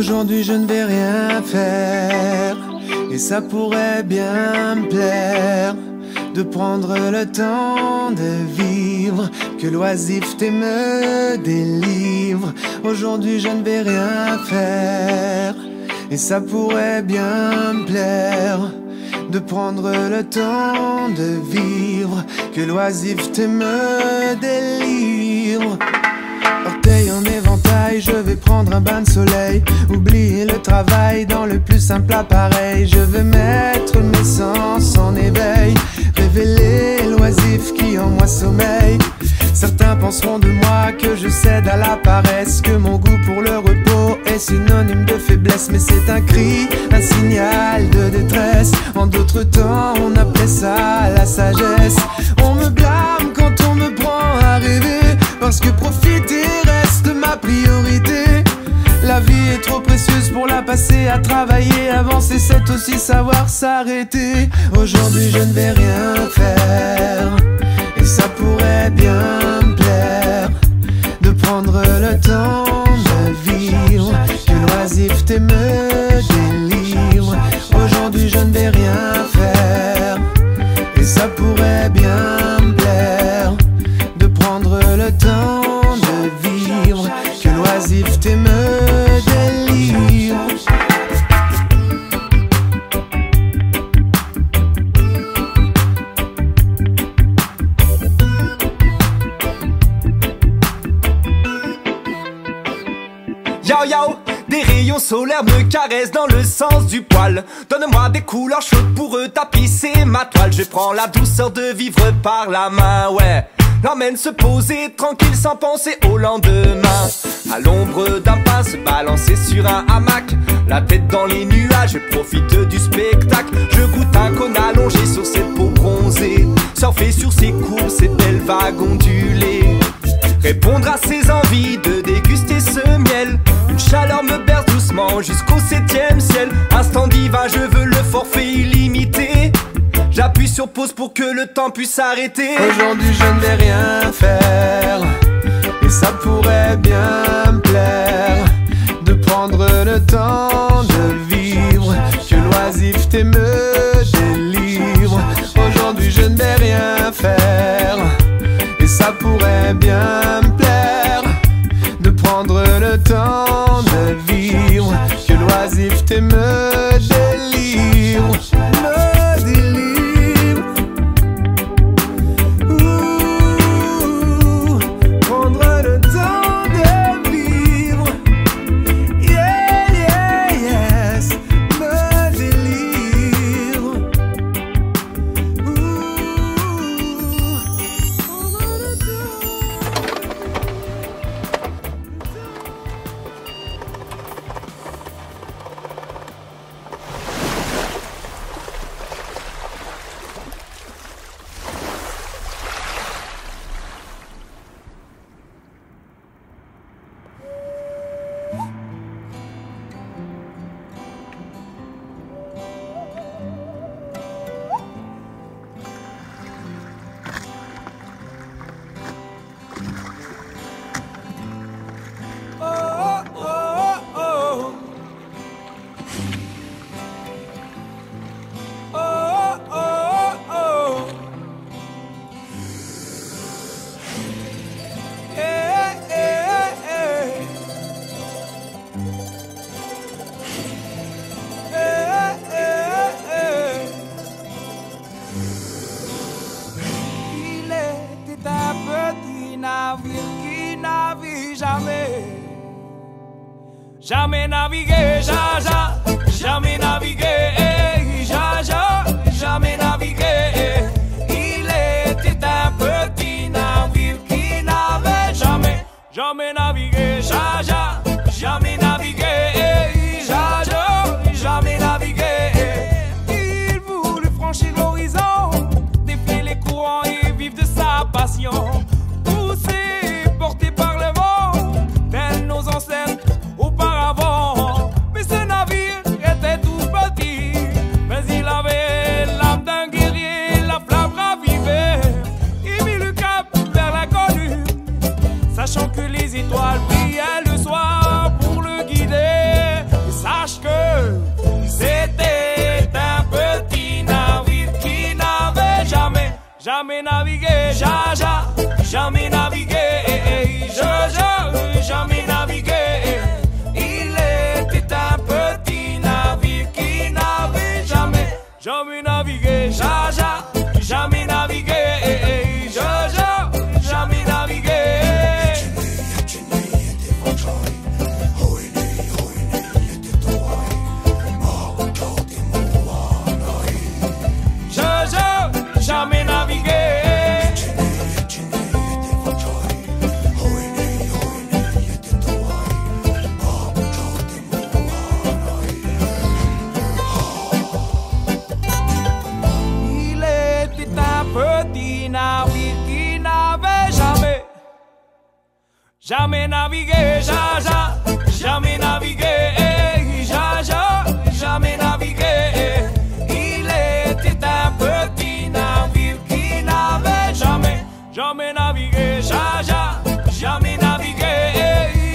Aujourd'hui je ne vais rien faire, et ça pourrait bien me plaire de prendre le temps de vivre, que l'oisiveté me délivre. Aujourd'hui je ne vais rien faire, et ça pourrait bien me plaire de prendre le temps de vivre, que l'oisiveté me délivre. Orteil en éventail, je vais prendre un bain de soleil, oublier le travail dans le plus simple appareil. Je vais mettre mes sens en éveil, révéler l'oisif qui en moi sommeille. Certains penseront de moi que je cède à la paresse, que mon goût pour le repos est synonyme de faiblesse. Mais c'est un cri, un signal de détresse. En d'autres temps on appelait ça la sagesse. On me blâme quand on me prend à rêver, parce que profiter reste ma priorité. La vie est trop précieuse pour la passer à travailler. Avancer c'est aussi savoir s'arrêter. Aujourd'hui je ne vais rien faire, et ça pourrait bien me plaire de prendre le temps de vivre, que l'oisiveté me délivre. Aujourd'hui je ne vais rien faire, et ça pourrait bien me plaire de prendre le temps de vivre, que l'oisiveté me délivre. Yo yo, des rayons solaires me caressent dans le sens du poil. Donne-moi des couleurs chaudes pour tapisser ma toile. Je prends la douceur de vivre par la main, ouais. L'emmène se poser tranquille sans penser au lendemain. À l'ombre d'un pin, se balancer sur un hamac, la tête dans les nuages, je profite du spectacle. Je goûte un cône allongé sur cette peau bronzée, surfer sur ces courbes, ces belles vagues ondulées. Répondre à ses envies de déguster ce miel. Une chaleur me berce doucement jusqu'au 7e ciel. Instant divin, je veux le forfait illimité. J'appuie sur pause pour que le temps puisse s'arrêter. Aujourd'hui je ne vais rien faire, et ça pourrait bien me plaire de prendre le temps de vivre, que l'oisiveté me délivre. Aujourd'hui je ne vais rien faire, et ça pourrait bien me plaire de prendre le temps de vivre, que l'oisiveté me délivre. Me délivre. Prendre le temps de vivre. Yeah, yeah, yes. Me délivre. Prendre le temps. Jamais navigué, jamais navigué, jamais navigué. Il était un petit navire qui n'avait jamais navigué, jamais navigué, jamais navigué. Il voulait franchir l'horizon, défier les courants et vivre de sa passion. Poussé, porté par le vent, tels nos ancêtres auparavant. Mais ce navire était tout petit. jamais navigué, Jaja, jamais navigué, Jaja, jamais navigué. Il était un petit navire qui n'avait jamais navigué, Jaja, jamais navigué, Jaja, jamais navigué. Jaja, jamais navigué. Il était un petit navire qui n'avait jamais navigué, Jaja, jamais navigué, Jaja, jamais navigué. Il était un petit navire qui n'avait jamais navigué, Jaja, jamais navigué,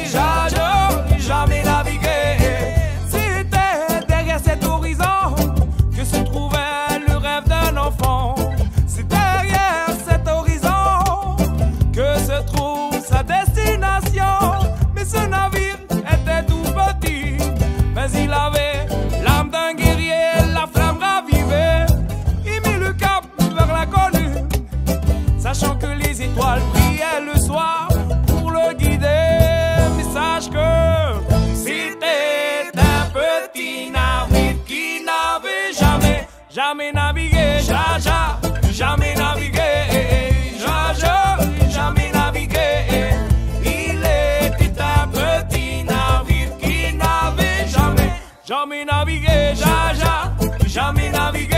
Jaja, jamais navigué. C'était derrière cet horizon que se trouvait le rêve d'un enfant. C'est derrière cet horizon que se trouve sa destination. Mais ce navire était tout petit, mais il avait l'âme d'un guerrier, la flamme ravivée. Il mit le cap vers l'inconnu, sachant que les étoiles brillaient le soir pour le guider. Mais sache que c'était un petit navire qui n'avait jamais navigué, Jaja, jamais navigué, Jaja, jamais navigué. Il était un petit navire qui n'avait jamais navigué, Jaja, jamais navigué.